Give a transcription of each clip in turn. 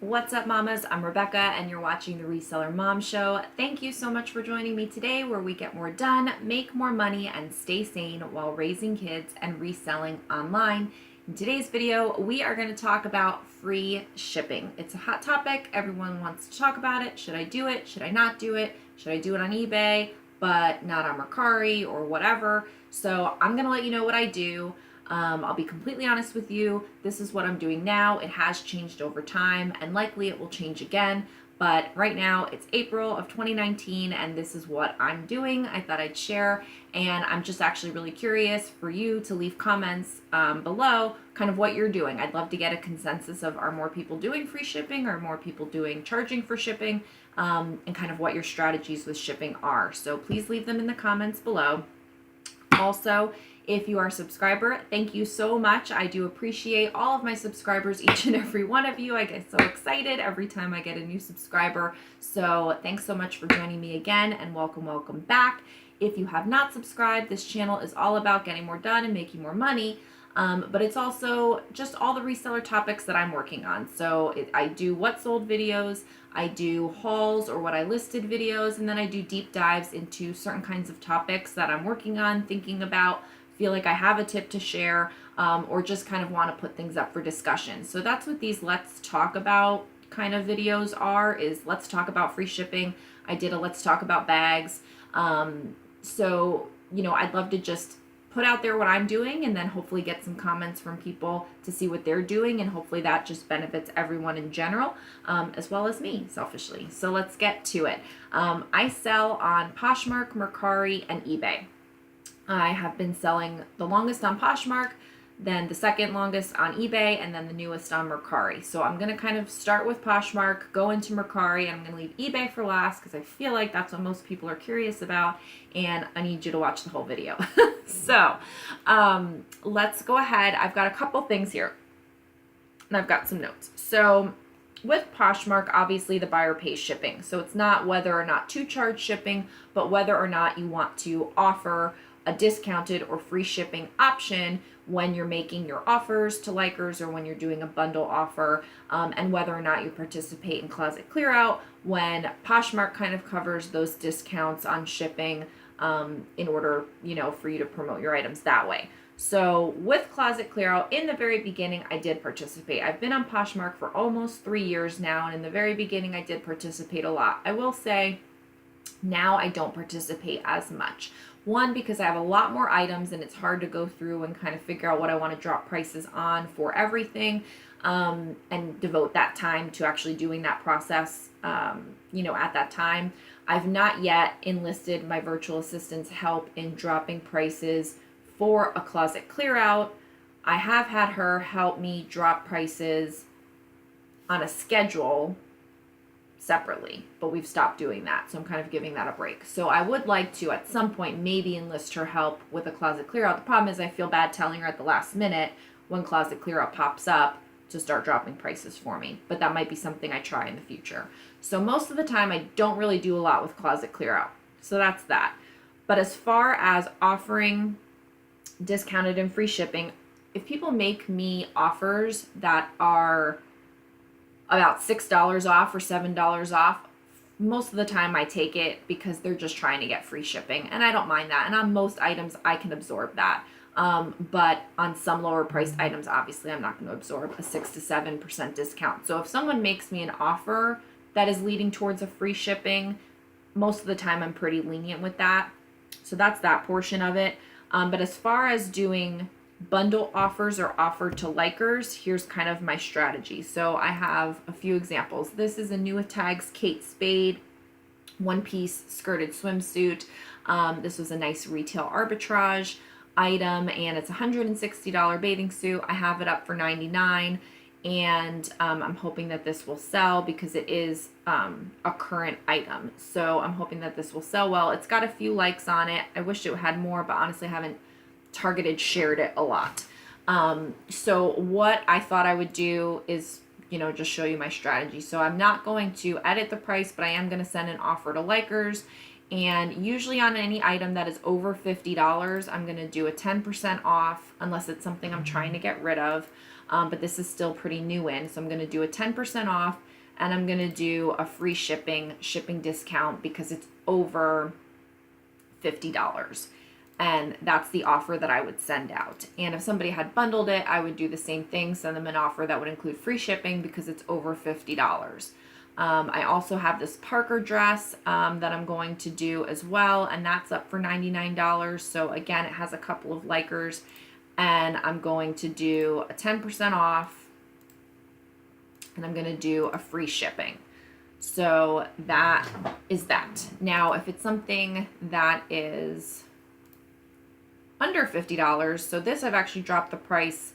What's up, mamas? I'm Rebecca, and you're watching the Reseller Mom Show. Thank you so much for joining me today, where we get more done, make more money, and stay sane while raising kids and reselling online. In today's video, we are going to talk about free shipping. It's a hot topic. Everyone wants to talk about it. Should I do it? Should I not do it? Should I do it on eBay, but not on Mercari or whatever? So I'm going to let you know what I do. I'll be completely honest with you. This is what I'm doing now. It has changed over time and likely it will change again. But right now it's April of 2019 and this is what I'm doing. I thought I'd share, and I'm just actually really curious for you to leave comments below kind of what you're doing. I'd love to get a consensus of, are more people doing free shipping or more people doing charging for shipping, and kind of what your strategies with shipping are. So please leave them in the comments below. Also, if you are a subscriber, thank you so much. I do appreciate all of my subscribers, each and every one of you. I get so excited every time I get a new subscriber. So thanks so much for joining me again, and welcome back. If you have not subscribed, this channel is all about getting more done and making more money. But it's also just all the reseller topics that I'm working on. So I do what sold videos, I do hauls or what I listed videos, and then I do deep dives into certain kinds of topics that I'm working on, thinking about, feel like I have a tip to share, or just kind of want to put things up for discussion. So that's what these let's talk about kind of videos are, is let's talk about free shipping. I did a let's talk about bags. So, I'd love to just put out there what I'm doing and then hopefully get some comments from people to see what they're doing, and hopefully that just benefits everyone in general, as well as me selfishly. So let's get to it. I sell on Poshmark, Mercari, and eBay. I have been selling the longest on Poshmark, then the second longest on eBay, and then the newest on Mercari. So I'm going to kind of start with Poshmark, go into Mercari, and I'm going to leave eBay for last because I feel like that's what most people are curious about, and I need you to watch the whole video. So let's go ahead. I've got a couple things here, and I've got some notes. So with Poshmark, obviously the buyer pays shipping. So it's not whether or not to charge shipping, but whether or not you want to offer a discounted or free shipping option when you're making your offers to likers or when you're doing a bundle offer, and whether or not you participate in closet clear out when Poshmark kind of covers those discounts on shipping, in order, for you to promote your items that way. So with closet clear out, in the very beginning, I did participate. I've been on Poshmark for almost 3 years now, and in the very beginning, I did participate a lot. I will say now I don't participate as much. One, because I have a lot more items and it's hard to go through and kind of figure out what I want to drop prices on for everything, and devote that time to actually doing that process, at that time. I've not yet enlisted my virtual assistant's help in dropping prices for a closet clear out. I have had her help me drop prices on a schedule separately, but we've stopped doing that. So I'm kind of giving that a break. So I would like to, at some point, maybe enlist her help with a closet clear out. The problem is I feel bad telling her at the last minute when closet clear out pops up to start dropping prices for me, but that might be something I try in the future. So most of the time I don't really do a lot with closet clear out. So that's that. But as far as offering discounted and free shipping, if people make me offers that are about $6 off or $7 off, most of the time I take it because they're just trying to get free shipping, and I don't mind that. And on most items I can absorb that. But on some lower priced items, obviously I'm not going to absorb a 6 to 7% discount. So if someone makes me an offer that is leading towards a free shipping, most of the time I'm pretty lenient with that. So that's that portion of it. But as far as doing bundle offers or offered to likers, here's kind of my strategy. So I have a few examples. This is a new Tags Kate Spade one-piece skirted swimsuit. This was a nice retail arbitrage item, and it's a $160 bathing suit. I have it up for $99, and I'm hoping that this will sell because it is a current item. So I'm hoping that this will sell well. It's got a few likes on it. I wish it had more, but honestly I haven't shared it a lot. So what I thought I would do is, just show you my strategy. So I'm not going to edit the price, but I am going to send an offer to likers. And usually on any item that is over $50, I'm going to do a 10% off unless it's something I'm trying to get rid of. but this is still pretty new in. So I'm going to do a 10% off, and I'm going to do a free shipping discount because it's over $50. And that's the offer that I would send out. And if somebody had bundled it, I would do the same thing, send them an offer that would include free shipping because it's over $50. I also have this Parker dress that I'm going to do as well, and that's up for $99. So again, it has a couple of likers, and I'm going to do a 10% off, and I'm going to do a free shipping. So that is that. Now, if it's something that is under $50, so this I've actually dropped the price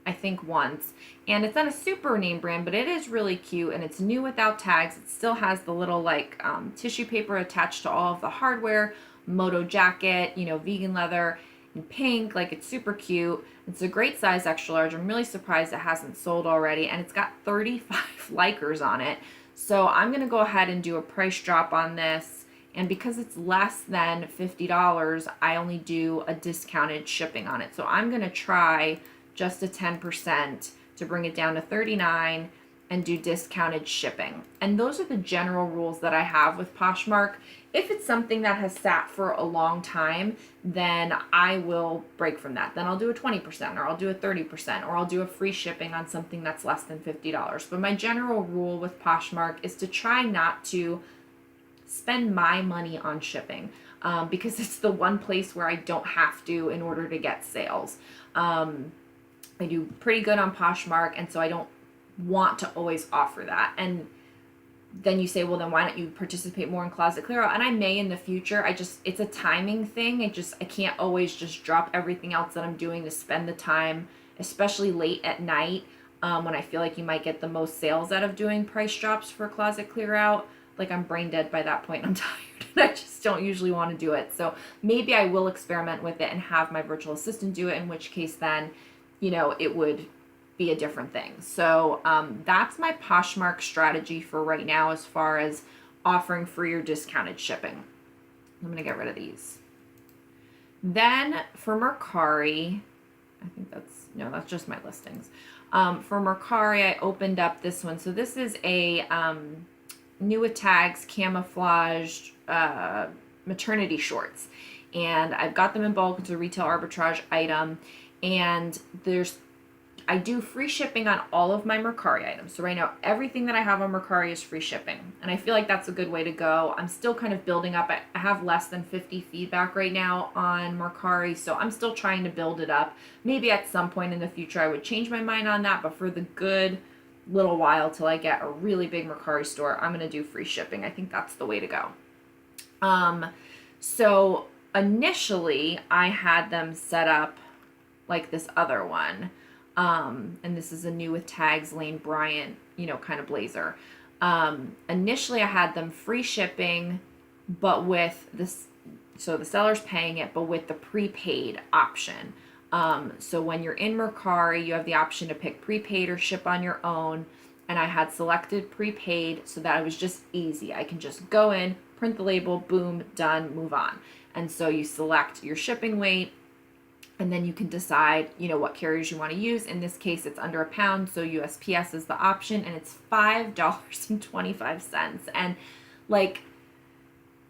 I think once, and it's not a super name brand, but it is really cute, and it's new without tags. It still has the little like tissue paper attached to all of the hardware, moto jacket, you know, vegan leather in pink, like it's super cute. It's a great size, extra large. I'm really surprised it hasn't sold already, and it's got 35 likers on it. So I'm gonna go ahead and do a price drop on this, and because it's less than $50, I only do a discounted shipping on it. So I'm gonna try just a 10% to bring it down to $39 and do discounted shipping. And those are the general rules that I have with Poshmark. If it's something that has sat for a long time, then I will break from that. Then I'll do a 20%, or I'll do a 30%, or I'll do a free shipping on something that's less than $50. But my general rule with Poshmark is to try not to spend my money on shipping, because it's the one place where I don't have to in order to get sales. I do pretty good on Poshmark, and so I don't want to always offer that. And then you say, well, then why don't you participate more in closet clear out? And I may in the future. It's a timing thing. I can't always just drop everything else that I'm doing to spend the time, especially late at night, when I feel like you might get the most sales out of doing price drops for closet clear out. Like, I'm brain dead by that point. I'm tired, and I just don't usually want to do it. So maybe I will experiment with it and have my virtual assistant do it, in which case then, you know, it would be a different thing. So that's my Poshmark strategy for right now as far as offering free or discounted shipping. I'm going to get rid of these. Then for Mercari, I think that's just my listings. For Mercari, I opened up this one. So this is a new with tags camouflaged maternity shorts. And I've got them in bulk. It's a retail arbitrage item. And I do free shipping on all of my Mercari items. So right now, everything that I have on Mercari is free shipping. And I feel like that's a good way to go. I'm still kind of building up. I have less than 50 feedback right now on Mercari, so I'm still trying to build it up. Maybe at some point in the future, I would change my mind on that. But for the good little while till I get a really big Mercari store, I'm going to do free shipping. I think that's the way to go. So initially, I had them set up like this other one. And this is a new with tags Lane Bryant, kind of blazer. Initially I had them free shipping, but with this, so the seller's paying it, but with the prepaid option. So when you're in Mercari, you have the option to pick prepaid or ship on your own. And I had selected prepaid so that it was just easy. I can just go in, print the label, boom, done, move on. And so you select your shipping weight, and then you can decide, what carriers you want to use. In this case, it's under £1, so USPS is the option, and it's $5.25. And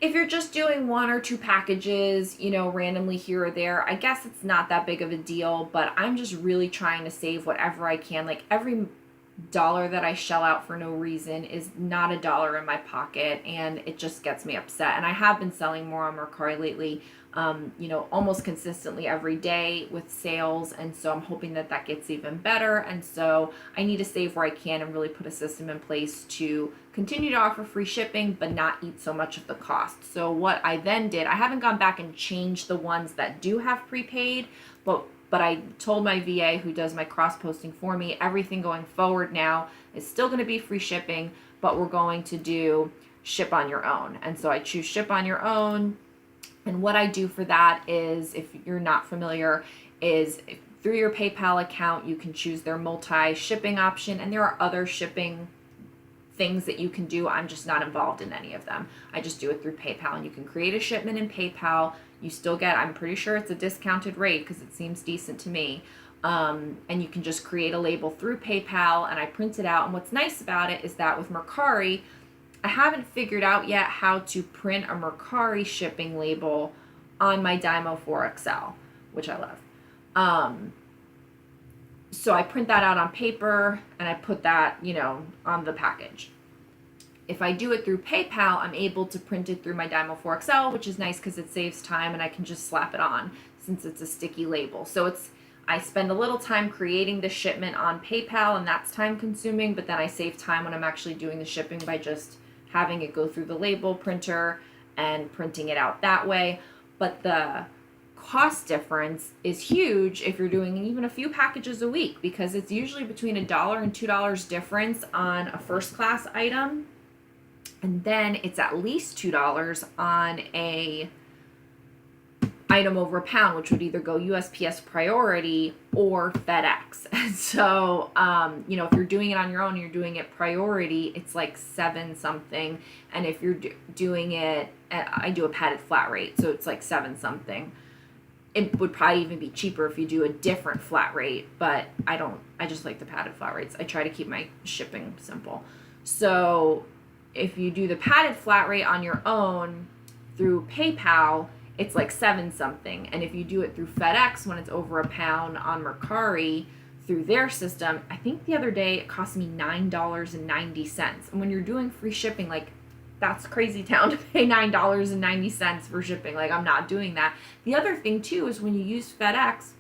if you're just doing 1 or 2 packages, randomly here or there, I guess it's not that big of a deal, but I'm just really trying to save whatever I can. Like, every dollar that I shell out for no reason is not a dollar in my pocket, and it just gets me upset. And I have been selling more on Mercari lately, almost consistently every day with sales, and so I'm hoping that gets even better. And so I need to save where I can and really put a system in place to continue to offer free shipping but not eat so much of the cost. So what I then did, I haven't gone back and changed the ones that do have prepaid, but I told my VA who does my cross posting for me, everything going forward now is still going to be free shipping, but we're going to do ship on your own. And so I choose ship on your own. And what I do for that is, if you're not familiar, is through your PayPal account, you can choose their multi-shipping option, and there are other shipping things that you can do. I'm just not involved in any of them. I just do it through PayPal, and you can create a shipment in PayPal. You still get, I'm pretty sure it's a discounted rate because it seems decent to me. And you can just create a label through PayPal, and I print it out. And what's nice about it is that with Mercari, I haven't figured out yet how to print a Mercari shipping label on my Dymo 4XL, which I love. So I print that out on paper and I put that, on the package. If I do it through PayPal, I'm able to print it through my Dymo 4XL, which is nice because it saves time and I can just slap it on since it's a sticky label. So I spend a little time creating the shipment on PayPal, and that's time consuming, but then I save time when I'm actually doing the shipping by just having it go through the label printer and printing it out that way. But the cost difference is huge if you're doing even a few packages a week, because it's usually between $1 and $2 difference on a first class item. And then it's at least $2 on a item over a pound, which would either go USPS priority or FedEx. And so, if you're doing it on your own, you're doing it priority, it's like 7 something. And if you're doing it, I do a padded flat rate, so it's like 7 something. It would probably even be cheaper if you do a different flat rate, but I just like the padded flat rates. I try to keep my shipping simple. So if you do the padded flat rate on your own through PayPal, it's like 7 something. And if you do it through FedEx when it's over a pound on Mercari through their system, I think the other day it cost me $9.90. And when you're doing free shipping, like, that's crazy town to pay $9.90 for shipping. Like, I'm not doing that. The other thing too is when you use FedEx,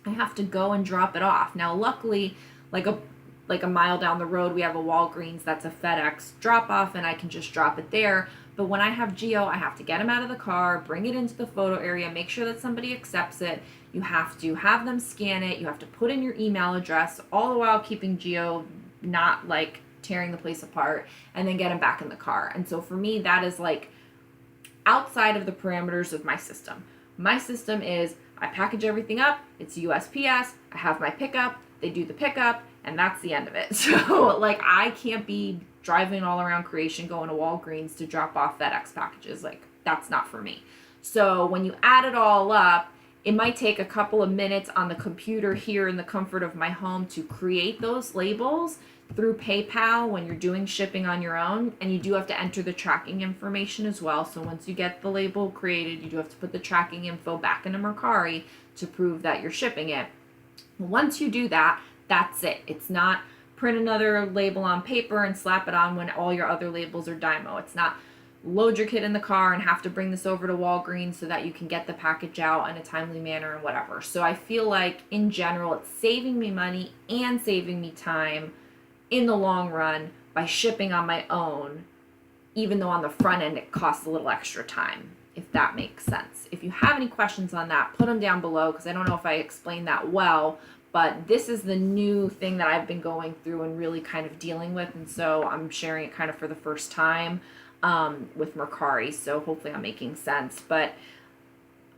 I have to go and drop it off. Now, luckily, like a mile down the road, we have a Walgreens that's a FedEx drop off, and I can just drop it there. But when I have Geo, I have to get him out of the car, bring it into the photo area, make sure that somebody accepts it. You have to have them scan it. You have to put in your email address, all the while keeping Geo not like tearing the place apart, and then get him back in the car. And so for me, that is like outside of the parameters of my system. My system is I package everything up. It's USPS. I have my pickup. They do the pickup, and that's the end of it. So like I can't be driving all around creation going to Walgreens to drop off FedEx packages. Like, that's not for me. So when you add it all up, it might take a couple of minutes on the computer here in the comfort of my home to create those labels through PayPal when you're doing shipping on your own. And you do have to enter the tracking information as well. So once you get the label created, you do have to put the tracking info back into Mercari to prove that you're shipping it. Once you do that, that's it. It's not print another label on paper and slap it on when all your other labels are Dymo. It's not load your kid in the car and have to bring this over to Walgreens so that you can get the package out in a timely manner and whatever. So I feel like in general, it's saving me money and saving me time in the long run by shipping on my own, even though on the front end it costs a little extra time, if that makes sense. If you have any questions on that, put them down below, because I don't know if I explained that well. But this is the new thing that I've been going through and really kind of dealing with. And so I'm sharing it kind of for the first time with Mercari. So hopefully I'm making sense. But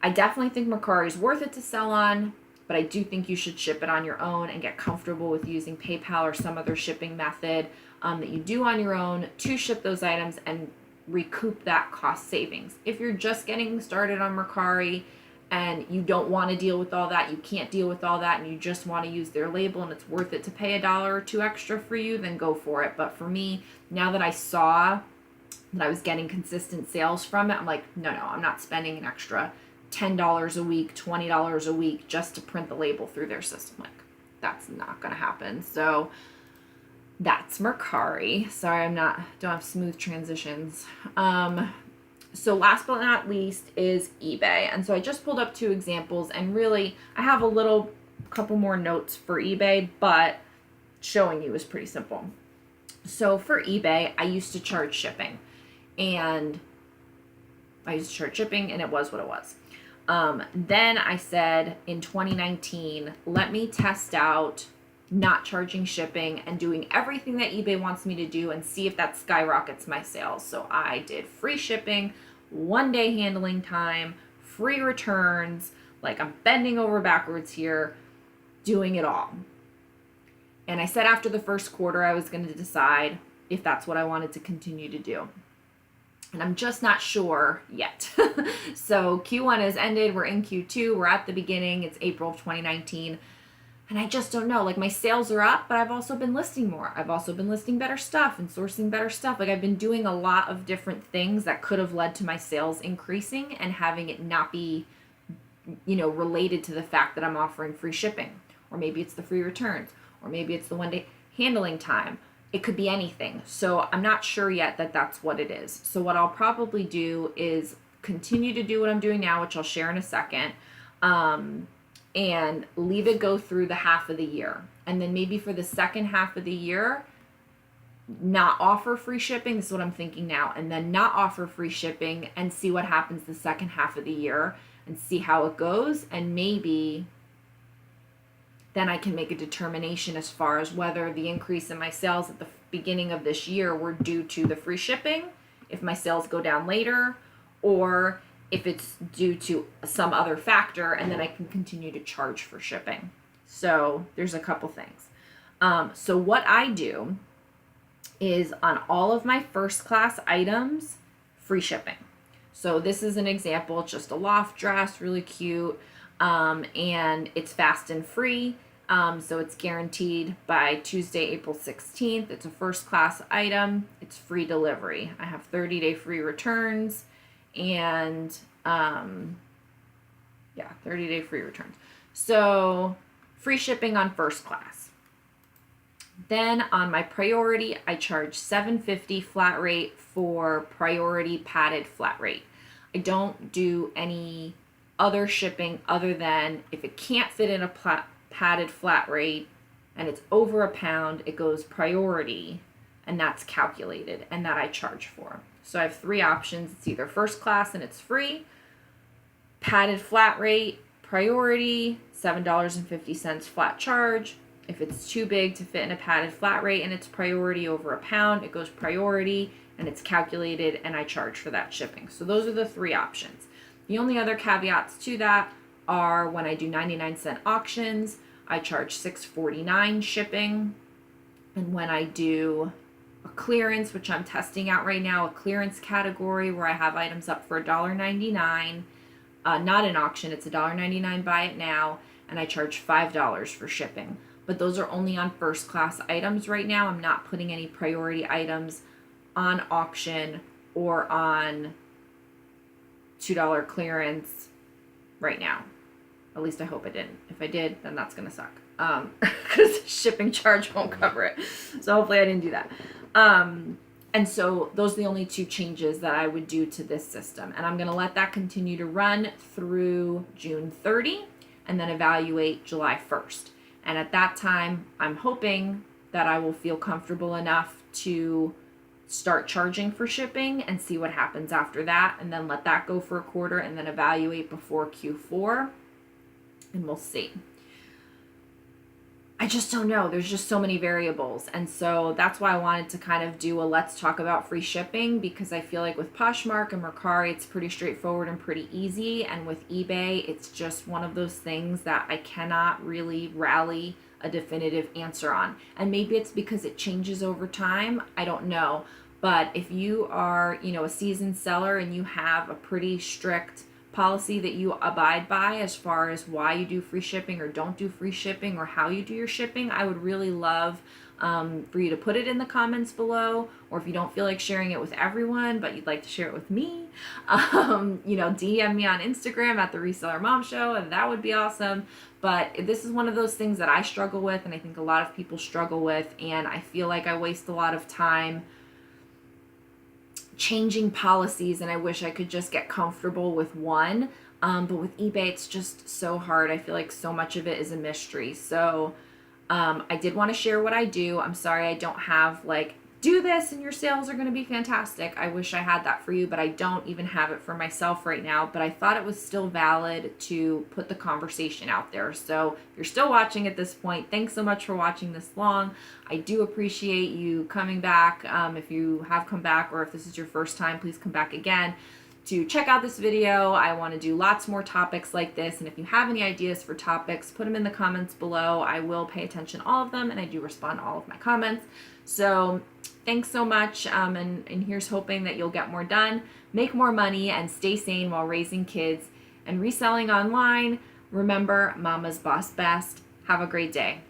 I definitely think Mercari is worth it to sell on. But I do think you should ship it on your own and get comfortable with using PayPal or some other shipping method that you do on your own to ship those items and recoup that cost savings. If you're just getting started on Mercari and you don't want to deal with all that, you can't deal with all that, and you just want to use their label and it's worth it to pay $1 or $2 extra for you, then go for it. But for me, now that I saw that I was getting consistent sales from it, I'm like, no, I'm not spending an extra $10 a week, $20 a week just to print the label through their system. Like, that's not going to happen. So that's Mercari. Sorry, don't have smooth transitions. So last but not least is eBay. And so I just pulled up 2 examples, and really I have a couple more notes for eBay, but showing you is pretty simple. So for eBay, I used to charge shipping, and it was what it was. Then I said in 2019, let me test out not charging shipping and doing everything that eBay wants me to do and see if that skyrockets my sales. So I did free shipping, 1-day handling time, free returns, like I'm bending over backwards here, doing it all. And I said after the first quarter, I was going to decide if that's what I wanted to continue to do. And I'm just not sure yet. So Q1 has ended. We're in Q2. We're at the beginning. It's April of 2019. And I just don't know. Like, my sales are up, but I've also been listing more. I've also been listing better stuff and sourcing better stuff. Like, I've been doing a lot of different things that could have led to my sales increasing and having it not be, related to the fact that I'm offering free shipping. Or maybe it's the free returns. Or maybe it's the 1-day handling time. It could be anything. So I'm not sure yet that that's what it is. So what I'll probably do is continue to do what I'm doing now, which I'll share in a second. And leave it go through the half of the year. And then maybe for the second half of the year, not offer free shipping. This is what I'm thinking now. And then not offer free shipping and see what happens the second half of the year and see how it goes. And maybe then I can make a determination as far as whether the increase in my sales at the beginning of this year were due to the free shipping, if my sales go down later, or if it's due to some other factor, and then I can continue to charge for shipping. So there's a couple things. So what I do is on all of my first class items, free shipping. So this is an example, just a loft dress, really cute, and it's fast and free. So it's guaranteed by Tuesday, April 16th. It's a first class item. It's free delivery. I have 30-day free returns. And 30-day free returns. So free shipping on first class. Then on my priority, I charge $7.50 flat rate for priority padded flat rate. I don't do any other shipping other than if it can't fit in a padded flat rate and it's over a pound, it goes priority, and that's calculated, and that I charge for. So I have 3 options. It's either first class and it's free, padded flat rate, priority, $7.50 flat charge. If it's too big to fit in a padded flat rate and it's priority over a pound, it goes priority and it's calculated and I charge for that shipping. So those are the 3 options. The only other caveats to that are when I do 99-cent auctions, I charge $6.49 shipping. And when I do a clearance, which I'm testing out right now, a clearance category where I have items up for $1.99, not an auction, it's $1.99 buy it now, and I charge $5 for shipping. But those are only on first class items right now. I'm not putting any priority items on auction or on $2 clearance right now. At least I hope I didn't. If I did, then that's gonna suck. Because shipping charge won't cover it. So hopefully I didn't do that. And so those are the only 2 changes that I would do to this system. And I'm going to let that continue to run through June 30 and then evaluate July 1st. And at that time, I'm hoping that I will feel comfortable enough to start charging for shipping and see what happens after that, and then let that go for a quarter and then evaluate before Q4, and we'll see. I just don't know. There's just so many variables. And so that's why I wanted to kind of do a let's talk about free shipping, because I feel like with Poshmark and Mercari, it's pretty straightforward and pretty easy. And with eBay, it's just one of those things that I cannot really rally a definitive answer on. And maybe it's because it changes over time. I don't know. But if you are, a seasoned seller and you have a pretty strict policy that you abide by as far as why you do free shipping or don't do free shipping or how you do your shipping, I would really love for you to put it in the comments below. Or if you don't feel like sharing it with everyone but you'd like to share it with me, DM me on Instagram at the Reseller Mom Show, and that would be awesome. But this is one of those things that I struggle with, and I think a lot of people struggle with, and I feel like I waste a lot of time changing policies, and I wish I could just get comfortable with one. But with eBay, it's just so hard. I feel like so much of it is a mystery. So I did want to share what I do. I'm sorry I don't have do this and your sales are going to be fantastic. I wish I had that for you, but I don't even have it for myself right now. But I thought it was still valid to put the conversation out there. So if you're still watching at this point, thanks so much for watching this long. I do appreciate you coming back. If you have come back, or if this is your first time, please come back again to check out this video. I want to do lots more topics like this, and if you have any ideas for topics, put them in the comments below. I will pay attention to all of them, and I do respond to all of my comments. So thanks so much, and here's hoping that you'll get more done, make more money, and stay sane while raising kids and reselling online. Remember, Mama's Boss Best. Have a great day.